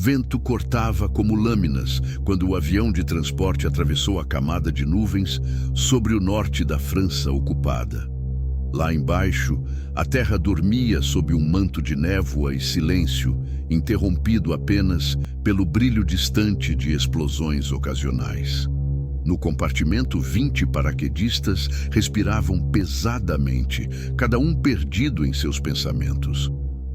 vento cortava como lâminas quando o avião de transporte atravessou a camada de nuvens sobre o norte da França ocupada. Lá embaixo, a terra dormia sob um manto de névoa e silêncio, interrompido apenas pelo brilho distante de explosões ocasionais. No compartimento, 20 paraquedistas respiravam pesadamente, cada um perdido em seus pensamentos.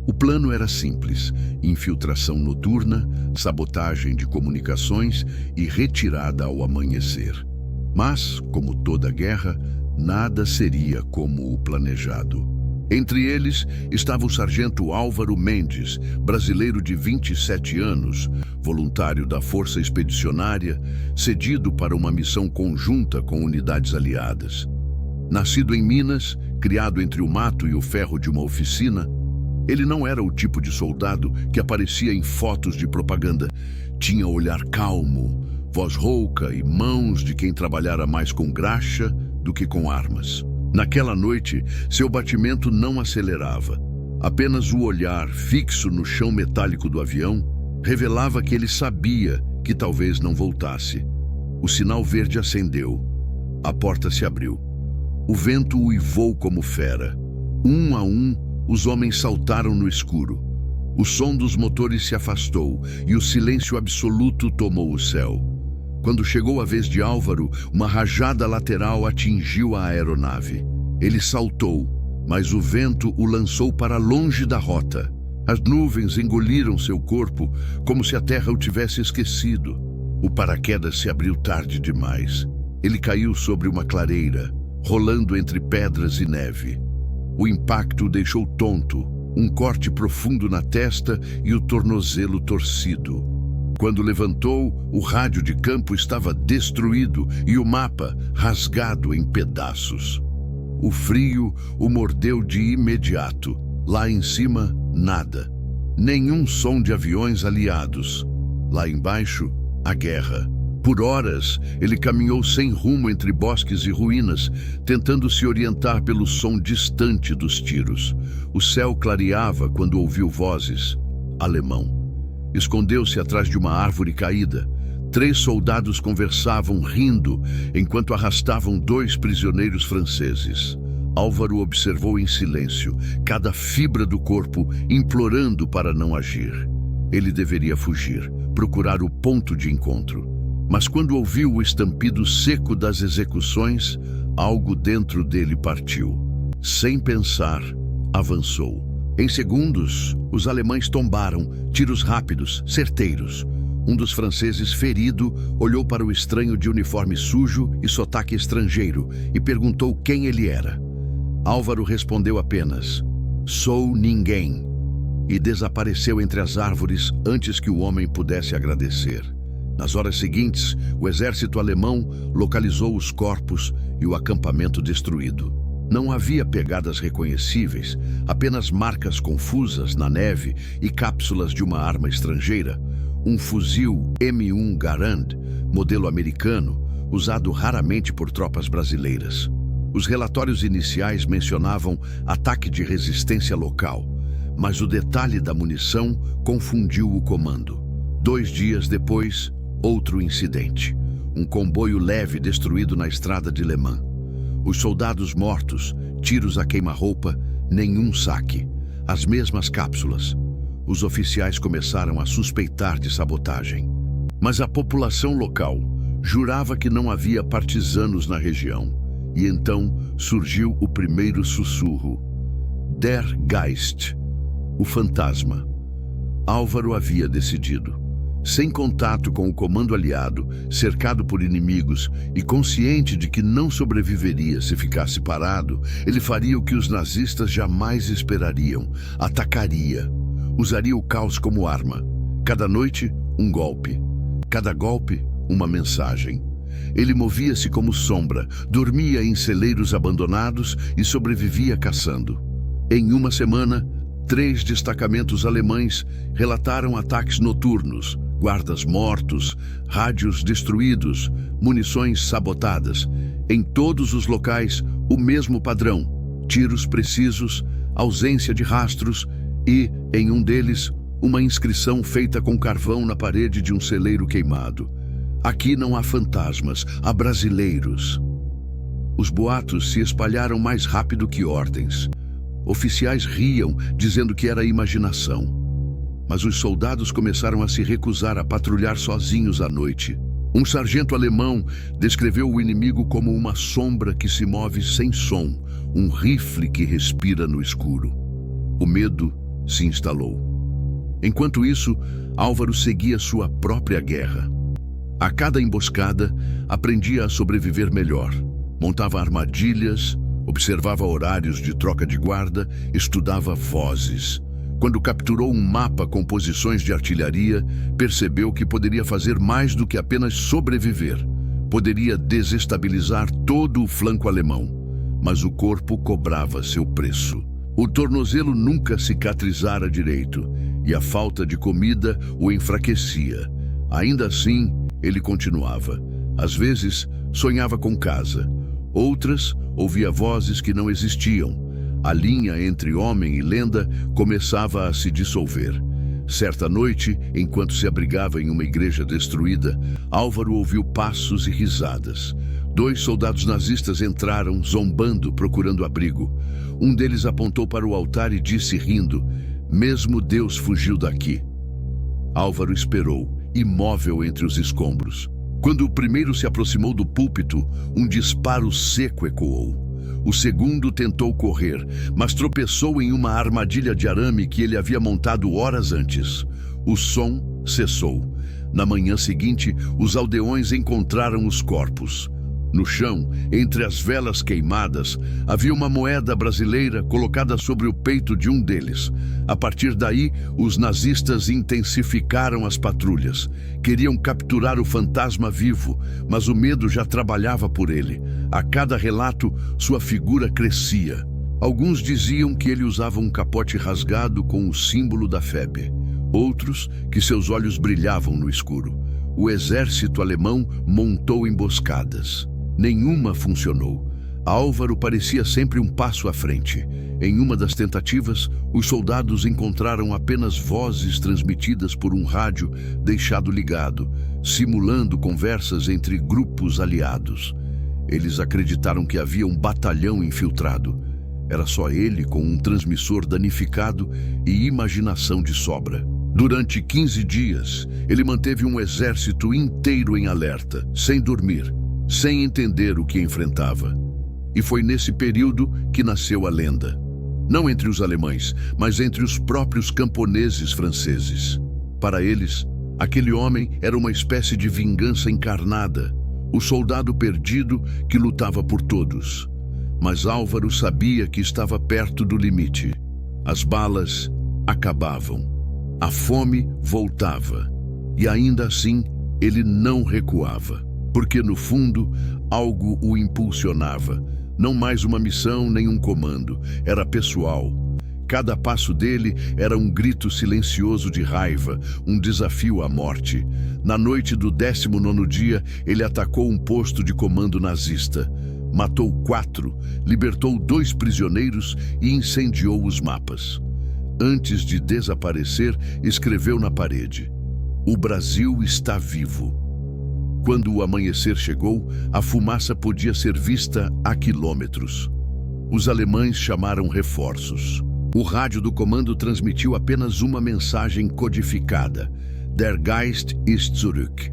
O plano era simples: infiltração noturna, sabotagem de comunicações e retirada ao amanhecer. Mas, como toda guerra, nada seria como o planejado. Entre eles estava o sargento Álvaro Mendes, brasileiro de 27 anos, voluntário da Força Expedicionária, cedido para uma missão conjunta com unidades aliadas. Nascido em Minas, criado entre o mato e o ferro de uma oficina, ele não era o tipo de soldado que aparecia em fotos de propaganda. Tinha olhar calmo, voz rouca e mãos de quem trabalhara mais com graxa do que com armas. Naquela noite, seu batimento não acelerava. Apenas o olhar fixo no chão metálico do avião revelava que ele sabia que talvez não voltasse. O sinal verde acendeu. A porta se abriu. O vento uivou como fera. Um a um, os homens saltaram no escuro. O som dos motores se afastou e o silêncio absoluto tomou o céu. Quando chegou a vez de Álvaro, uma rajada lateral atingiu a aeronave. Ele saltou, mas o vento o lançou para longe da rota. As nuvens engoliram seu corpo como se a terra o tivesse esquecido. O paraquedas se abriu tarde demais. Ele caiu sobre uma clareira, rolando entre pedras e neve. O impacto o deixou tonto, um corte profundo na testa e o tornozelo torcido. Quando levantou, o rádio de campo estava destruído e o mapa rasgado em pedaços. O frio o mordeu de imediato. Lá em cima, nada. Nenhum som de aviões aliados. Lá embaixo, a guerra. Por horas, ele caminhou sem rumo entre bosques e ruínas, tentando se orientar pelo som distante dos tiros. O céu clareava quando ouviu vozes. Alemão. Escondeu-se atrás de uma árvore caída. 3 soldados conversavam rindo enquanto arrastavam 2 prisioneiros franceses. Álvaro observou em silêncio, cada fibra do corpo implorando para não agir. Ele deveria fugir, procurar o ponto de encontro. Mas quando ouviu o estampido seco das execuções, algo dentro dele partiu. Sem pensar, avançou. Em segundos, os alemães tombaram, tiros rápidos, certeiros. Um dos franceses, ferido, olhou para o estranho de uniforme sujo e sotaque estrangeiro e perguntou quem ele era. Álvaro respondeu apenas: "Sou ninguém", e desapareceu entre as árvores antes que o homem pudesse agradecer. Nas horas seguintes, o exército alemão localizou os corpos e o acampamento destruído. Não havia pegadas reconhecíveis, apenas marcas confusas na neve e cápsulas de uma arma estrangeira, um fuzil M1 Garand, modelo americano, usado raramente por tropas brasileiras. Os relatórios iniciais mencionavam ataque de resistência local, mas o detalhe da munição confundiu o comando. 2 dias depois, outro incidente. Um comboio leve destruído na estrada de Le Mans. Os soldados mortos, tiros a queima-roupa, nenhum saque. As mesmas cápsulas. Os oficiais começaram a suspeitar de sabotagem. Mas a população local jurava que não havia partisanos na região. E então surgiu o primeiro sussurro. Der Geist, o fantasma. Álvaro havia decidido. Sem contato com o comando aliado, cercado por inimigos e consciente de que não sobreviveria se ficasse parado, ele faria o que os nazistas jamais esperariam: atacaria. Usaria o caos como arma. Cada noite, um golpe. Cada golpe, uma mensagem. Ele movia-se como sombra, dormia em celeiros abandonados e sobrevivia caçando. Em uma semana, 3 destacamentos alemães relataram ataques noturnos, guardas mortos, rádios destruídos, munições sabotadas. Em todos os locais, o mesmo padrão: tiros precisos, ausência de rastros e, em um deles, uma inscrição feita com carvão na parede de um celeiro queimado. Aqui não há fantasmas, há brasileiros. Os boatos se espalharam mais rápido que ordens. Oficiais riam, dizendo que era imaginação. Mas os soldados começaram a se recusar a patrulhar sozinhos à noite. Um sargento alemão descreveu o inimigo como uma sombra que se move sem som, um rifle que respira no escuro. O medo se instalou. Enquanto isso, Álvaro seguia sua própria guerra. A cada emboscada, aprendia a sobreviver melhor. Montava armadilhas, observava horários de troca de guarda, estudava vozes. Quando capturou um mapa com posições de artilharia, percebeu que poderia fazer mais do que apenas sobreviver. Poderia desestabilizar todo o flanco alemão, mas o corpo cobrava seu preço. O tornozelo nunca cicatrizara direito, e a falta de comida o enfraquecia. Ainda assim, ele continuava. Às vezes, sonhava com casa. Outras, ouvia vozes que não existiam. A linha entre homem e lenda começava a se dissolver. Certa noite, enquanto se abrigava em uma igreja destruída, Álvaro ouviu passos e risadas. 2 soldados nazistas entraram, zombando, procurando abrigo. Um deles apontou para o altar e disse, rindo, "Mesmo Deus fugiu daqui." Álvaro esperou, imóvel entre os escombros. Quando o primeiro se aproximou do púlpito, um disparo seco ecoou. O segundo tentou correr, mas tropeçou em uma armadilha de arame que ele havia montado horas antes. O som cessou. Na manhã seguinte, os aldeões encontraram os corpos. No chão, entre as velas queimadas, havia uma moeda brasileira colocada sobre o peito de um deles. A partir daí, os nazistas intensificaram as patrulhas. Queriam capturar o fantasma vivo, mas o medo já trabalhava por ele. A cada relato, sua figura crescia. Alguns diziam que ele usava um capote rasgado com o símbolo da febre. Outros, que seus olhos brilhavam no escuro. O exército alemão montou emboscadas. Nenhuma funcionou. Álvaro parecia sempre um passo à frente. Em uma das tentativas, os soldados encontraram apenas vozes transmitidas por um rádio deixado ligado, simulando conversas entre grupos aliados. Eles acreditaram que havia um batalhão infiltrado. Era só ele com um transmissor danificado e imaginação de sobra. Durante 15 dias, ele manteve um exército inteiro em alerta, sem dormir, sem entender o que enfrentava. E foi nesse período que nasceu a lenda. Não entre os alemães, mas entre os próprios camponeses franceses. Para eles, aquele homem era uma espécie de vingança encarnada, o soldado perdido que lutava por todos. Mas Álvaro sabia que estava perto do limite. As balas acabavam. A fome voltava. E ainda assim, ele não recuava. Porque, no fundo, algo o impulsionava. Não mais uma missão nem um comando. Era pessoal. Cada passo dele era um grito silencioso de raiva, um desafio à morte. Na noite do 19º dia, ele atacou um posto de comando nazista. Matou 4, libertou 2 prisioneiros e incendiou os mapas. Antes de desaparecer, escreveu na parede: "O Brasil está vivo." Quando o amanhecer chegou, a fumaça podia ser vista a quilômetros. Os alemães chamaram reforços. O rádio do comando transmitiu apenas uma mensagem codificada: "Der Geist ist zurück."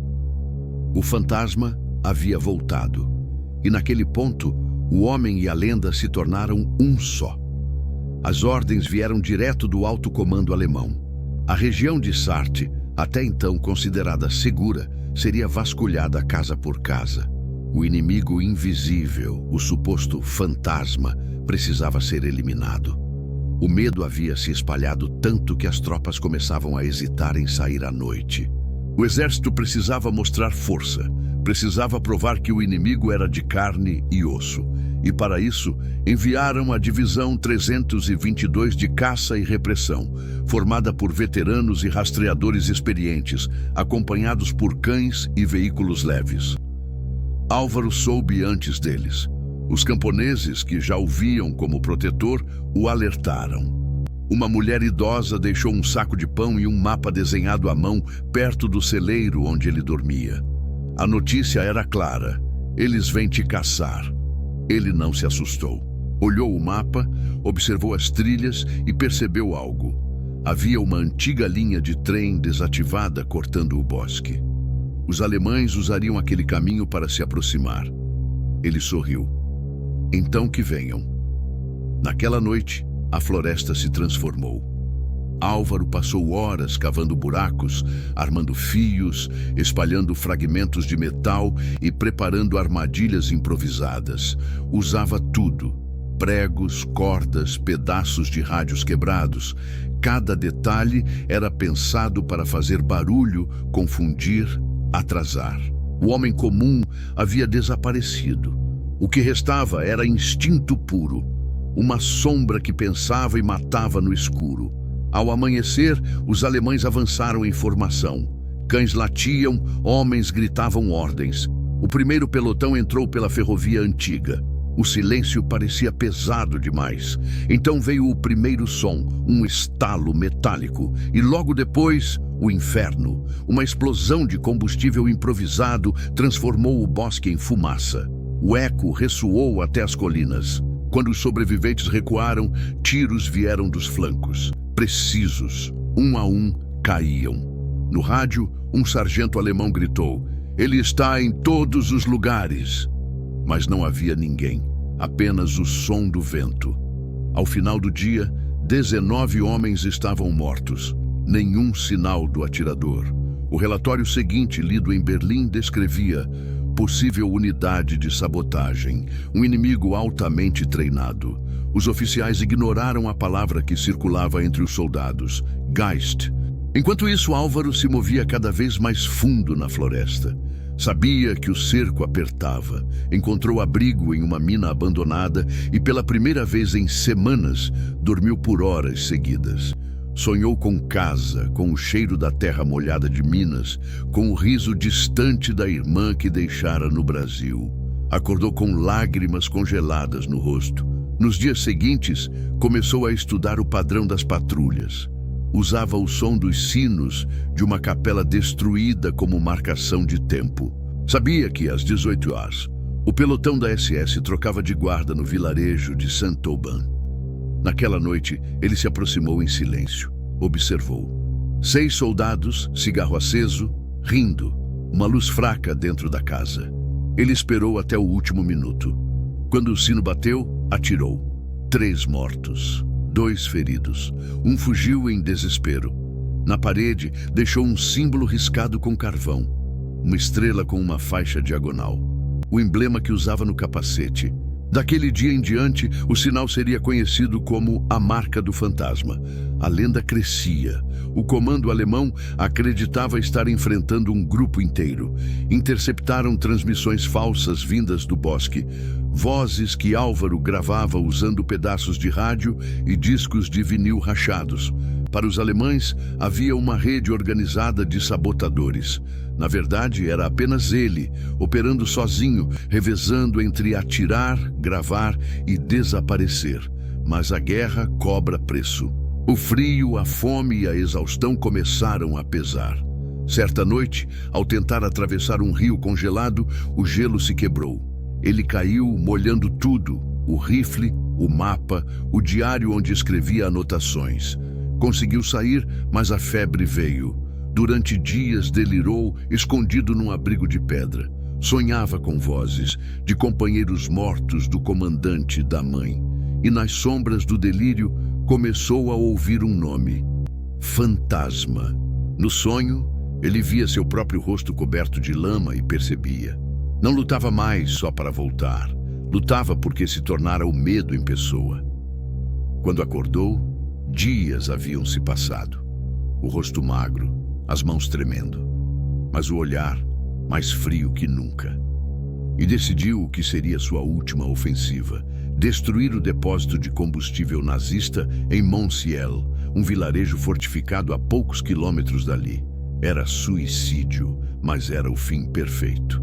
O fantasma havia voltado. E naquele ponto, o homem e a lenda se tornaram um só. As ordens vieram direto do alto comando alemão. A região de Sarthe, até então considerada segura, seria vasculhada casa por casa. O inimigo invisível, o suposto fantasma, precisava ser eliminado. O medo havia se espalhado tanto que as tropas começavam a hesitar em sair à noite. O exército precisava mostrar força, precisava provar que o inimigo era de carne e osso. E para isso, enviaram a Divisão 322 de Caça e Repressão, formada por veteranos e rastreadores experientes, acompanhados por cães e veículos leves. Álvaro soube antes deles. Os camponeses, que já o viam como protetor, o alertaram. Uma mulher idosa deixou um saco de pão e um mapa desenhado à mão perto do celeiro onde ele dormia. A notícia era clara: eles vêm te caçar. Ele não se assustou. Olhou o mapa, observou as trilhas e percebeu algo. Havia uma antiga linha de trem desativada cortando o bosque. Os alemães usariam aquele caminho para se aproximar. Ele sorriu. Então que venham. Naquela noite, a floresta se transformou. Álvaro passou horas cavando buracos, armando fios, espalhando fragmentos de metal e preparando armadilhas improvisadas. Usava tudo: pregos, cordas, pedaços de rádios quebrados. Cada detalhe era pensado para fazer barulho, confundir, atrasar. O homem comum havia desaparecido. O que restava era instinto puro, uma sombra que pensava e matava no escuro. Ao amanhecer, os alemães avançaram em formação. Cães latiam, homens gritavam ordens. O primeiro pelotão entrou pela ferrovia antiga. O silêncio parecia pesado demais. Então veio o primeiro som, um estalo metálico, e logo depois, o inferno. Uma explosão de combustível improvisado transformou o bosque em fumaça. O eco ressoou até as colinas. Quando os sobreviventes recuaram, tiros vieram dos flancos. Precisos, um a um, caíam. No rádio, um sargento alemão gritou: "Ele está em todos os lugares." Mas não havia ninguém, apenas o som do vento. Ao final do dia, 19 homens estavam mortos. Nenhum sinal do atirador. O relatório seguinte, lido em Berlim, descrevia: possível unidade de sabotagem, um inimigo altamente treinado. Os oficiais ignoraram a palavra que circulava entre os soldados: Geist. Enquanto isso, Álvaro se movia cada vez mais fundo na floresta. Sabia que o cerco apertava. Encontrou abrigo em uma mina abandonada e, pela primeira vez em semanas, dormiu por horas seguidas. Sonhou com casa, com o cheiro da terra molhada de Minas, com o riso distante da irmã que deixara no Brasil. Acordou com lágrimas congeladas no rosto. Nos dias seguintes, começou a estudar o padrão das patrulhas. Usava o som dos sinos de uma capela destruída como marcação de tempo. Sabia que, às 18 horas, o pelotão da SS trocava de guarda no vilarejo de Saint-Aubin. Naquela noite, ele se aproximou em silêncio. Observou. 6 soldados, cigarro aceso, rindo. Uma luz fraca dentro da casa. Ele esperou até o último minuto. Quando o sino bateu, atirou. 3 mortos. 2 feridos. Um fugiu em desespero. Na parede, deixou um símbolo riscado com carvão. Uma estrela com uma faixa diagonal. O emblema que usava no capacete. Daquele dia em diante, o sinal seria conhecido como a Marca do Fantasma. A lenda crescia. O comando alemão acreditava estar enfrentando um grupo inteiro. Interceptaram transmissões falsas vindas do bosque. Vozes que Álvaro gravava usando pedaços de rádio e discos de vinil rachados. Para os alemães, havia uma rede organizada de sabotadores. Na verdade, era apenas ele, operando sozinho, revezando entre atirar, gravar e desaparecer. Mas a guerra cobra preço. O frio, a fome e a exaustão começaram a pesar. Certa noite, ao tentar atravessar um rio congelado, o gelo se quebrou. Ele caiu, molhando tudo: o rifle, o mapa, o diário onde escrevia anotações. Conseguiu sair, mas a febre veio. Durante dias delirou, escondido num abrigo de pedra. Sonhava com vozes, de companheiros mortos, do comandante, da mãe. E nas sombras do delírio, começou a ouvir um nome: Fantasma. No sonho, ele via seu próprio rosto coberto de lama e percebia. Não lutava mais só para voltar. Lutava porque se tornara o medo em pessoa. Quando acordou, dias haviam se passado. O rosto magro, as mãos tremendo, mas o olhar mais frio que nunca. E decidiu o que seria sua última ofensiva: destruir o depósito de combustível nazista em Montsiel, um vilarejo fortificado a poucos quilômetros dali. Era suicídio, mas era o fim perfeito.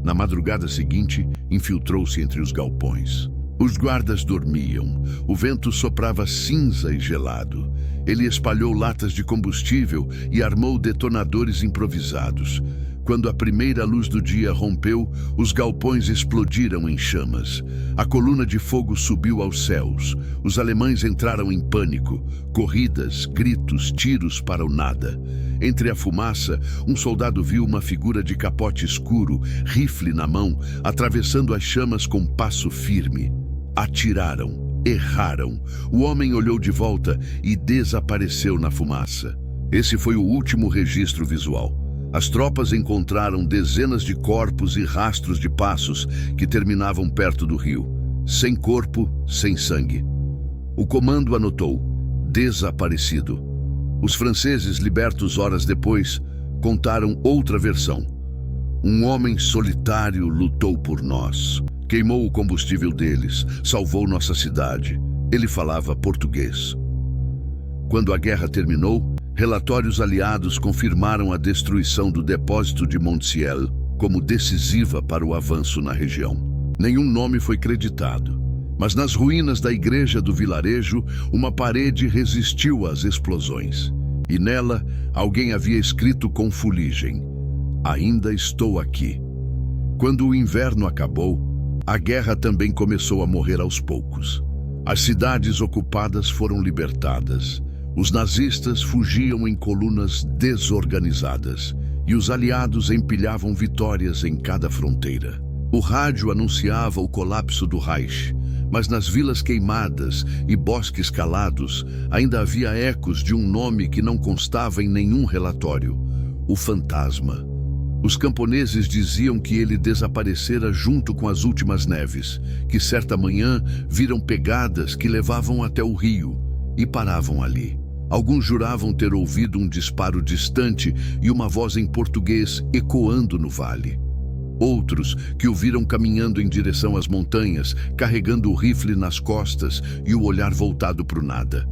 Na madrugada seguinte, infiltrou-se entre os galpões. Os guardas dormiam. O vento soprava cinza e gelado. Ele espalhou latas de combustível e armou detonadores improvisados. Quando a primeira luz do dia rompeu, os galpões explodiram em chamas. A coluna de fogo subiu aos céus. Os alemães entraram em pânico. Corridas, gritos, tiros para o nada. Entre a fumaça, um soldado viu uma figura de capote escuro, rifle na mão, atravessando as chamas com passo firme. Atiraram, erraram. O homem olhou de volta e desapareceu na fumaça. Esse foi o último registro visual. As tropas encontraram dezenas de corpos e rastros de passos que terminavam perto do rio. Sem corpo, sem sangue. O comando anotou: desaparecido. Os franceses, libertos horas depois, contaram outra versão. Um homem solitário lutou por nós. Queimou o combustível deles, salvou nossa cidade. Ele falava português. Quando a guerra terminou, relatórios aliados confirmaram a destruição do depósito de Montiel como decisiva para o avanço na região. Nenhum nome foi creditado, mas nas ruínas da igreja do vilarejo, uma parede resistiu às explosões. E nela, alguém havia escrito com fuligem: ainda estou aqui. Quando o inverno acabou, a guerra também começou a morrer aos poucos. As cidades ocupadas foram libertadas. Os nazistas fugiam em colunas desorganizadas e os aliados empilhavam vitórias em cada fronteira. O rádio anunciava o colapso do Reich, mas nas vilas queimadas e bosques calados ainda havia ecos de um nome que não constava em nenhum relatório: o fantasma. Os camponeses diziam que ele desaparecera junto com as últimas neves, que certa manhã viram pegadas que levavam até o rio e paravam ali. Alguns juravam ter ouvido um disparo distante e uma voz em português ecoando no vale. Outros que o viram caminhando em direção às montanhas, carregando o rifle nas costas e o olhar voltado para o nada.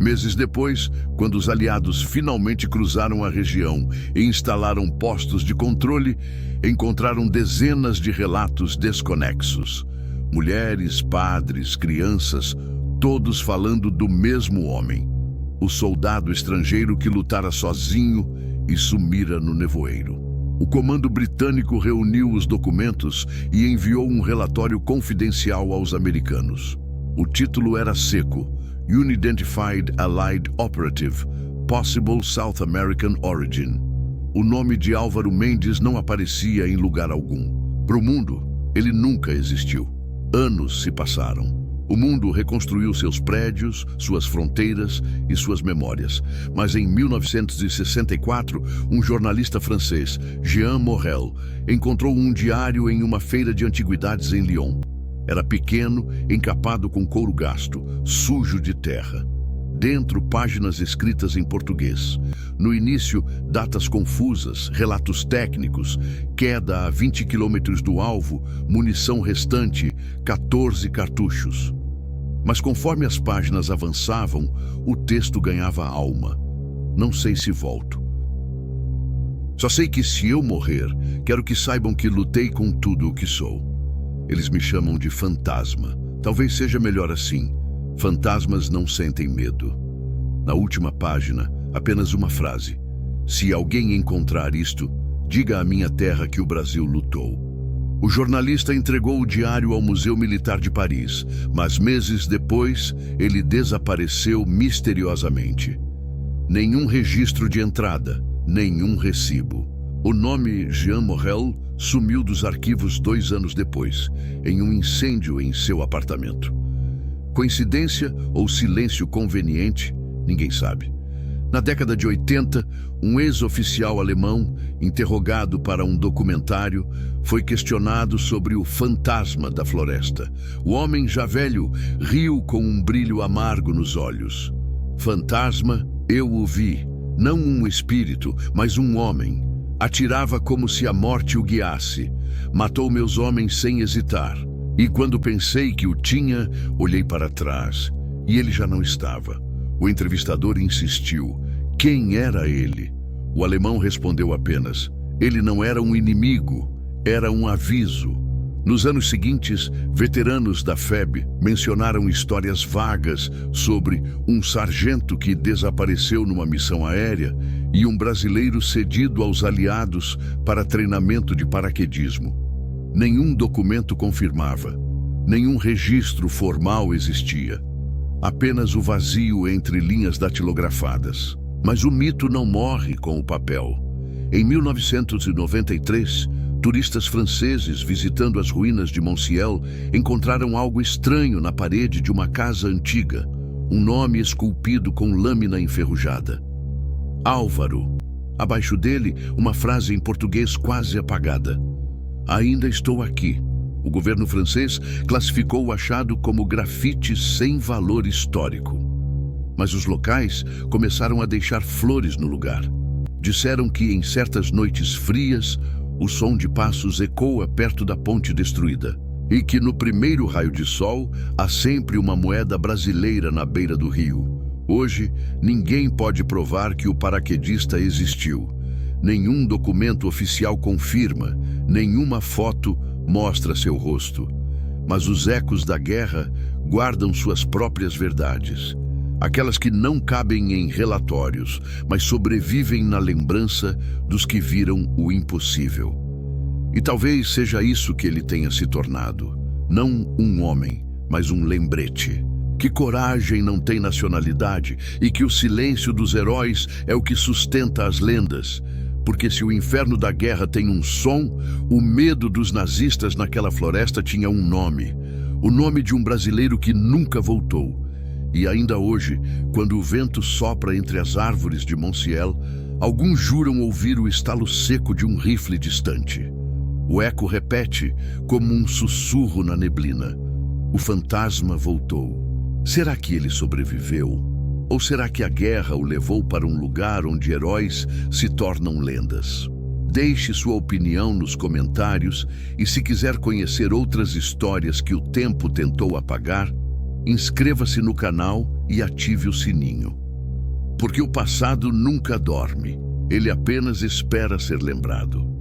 Meses depois, quando os aliados finalmente cruzaram a região e instalaram postos de controle, encontraram dezenas de relatos desconexos. Mulheres, padres, crianças, todos falando do mesmo homem. O soldado estrangeiro que lutara sozinho e sumira no nevoeiro. O comando britânico reuniu os documentos e enviou um relatório confidencial aos americanos. O título era seco: Unidentified Allied Operative, Possible South American Origin. O nome de Álvaro Mendes não aparecia em lugar algum. Para o mundo, ele nunca existiu. Anos se passaram. O mundo reconstruiu seus prédios, suas fronteiras e suas memórias. Mas em 1964, um jornalista francês, Jean Morel, encontrou um diário em uma feira de antiguidades em Lyon. Era pequeno, encapado com couro gasto, sujo de terra. Dentro, páginas escritas em português. No início, datas confusas, relatos técnicos, queda a 20 quilômetros do alvo, munição restante, 14 cartuchos. Mas conforme as páginas avançavam, o texto ganhava alma. Não sei se volto. Só sei que se eu morrer, quero que saibam que lutei com tudo o que sou. Eles me chamam de fantasma. Talvez seja melhor assim. Fantasmas não sentem medo. Na última página, apenas uma frase: se alguém encontrar isto, diga à minha terra que o Brasil lutou. O jornalista entregou o diário ao Museu Militar de Paris, mas meses depois, ele desapareceu misteriosamente. Nenhum registro de entrada, nenhum recibo. O nome Jean Morel sumiu dos arquivos 2 anos depois, em um incêndio em seu apartamento. Coincidência ou silêncio conveniente? Ninguém sabe. Na década de 80, um ex-oficial alemão, interrogado para um documentário, foi questionado sobre o fantasma da floresta. O homem já velho riu com um brilho amargo nos olhos. Fantasma, eu o vi. Não um espírito, mas um homem. Atirava como se a morte o guiasse. Matou meus homens sem hesitar. E quando pensei que o tinha, olhei para trás. E ele já não estava. O entrevistador insistiu. Quem era ele? O alemão respondeu apenas: ele não era um inimigo, era um aviso. Nos anos seguintes, veteranos da FEB mencionaram histórias vagas sobre um sargento que desapareceu numa missão aérea e um brasileiro cedido aos aliados para treinamento de paraquedismo. Nenhum documento confirmava, nenhum registro formal existia. Apenas o vazio entre linhas datilografadas. Mas o mito não morre com o papel. Em 1993, turistas franceses visitando as ruínas de Montiel encontraram algo estranho na parede de uma casa antiga, um nome esculpido com lâmina enferrujada. Álvaro. Abaixo dele, uma frase em português quase apagada. Ainda estou aqui. O governo francês classificou o achado como grafite sem valor histórico. Mas os locais começaram a deixar flores no lugar. Disseram que em certas noites frias, o som de passos ecoa perto da ponte destruída e que no primeiro raio de sol há sempre uma moeda brasileira na beira do rio. Hoje, ninguém pode provar que o paraquedista existiu. Nenhum documento oficial confirma, nenhuma foto mostra seu rosto. Mas os ecos da guerra guardam suas próprias verdades. Aquelas que não cabem em relatórios, mas sobrevivem na lembrança dos que viram o impossível. E talvez seja isso que ele tenha se tornado. Não um homem, mas um lembrete. Que coragem não tem nacionalidade e que o silêncio dos heróis é o que sustenta as lendas. Porque se o inferno da guerra tem um som, o medo dos nazistas naquela floresta tinha um nome. O nome de um brasileiro que nunca voltou. E ainda hoje, quando o vento sopra entre as árvores de Montiel, alguns juram ouvir o estalo seco de um rifle distante. O eco repete como um sussurro na neblina. O fantasma voltou. Será que ele sobreviveu? Ou será que a guerra o levou para um lugar onde heróis se tornam lendas? Deixe sua opinião nos comentários e se quiser conhecer outras histórias que o tempo tentou apagar, inscreva-se no canal e ative o sininho. Porque o passado nunca dorme, ele apenas espera ser lembrado.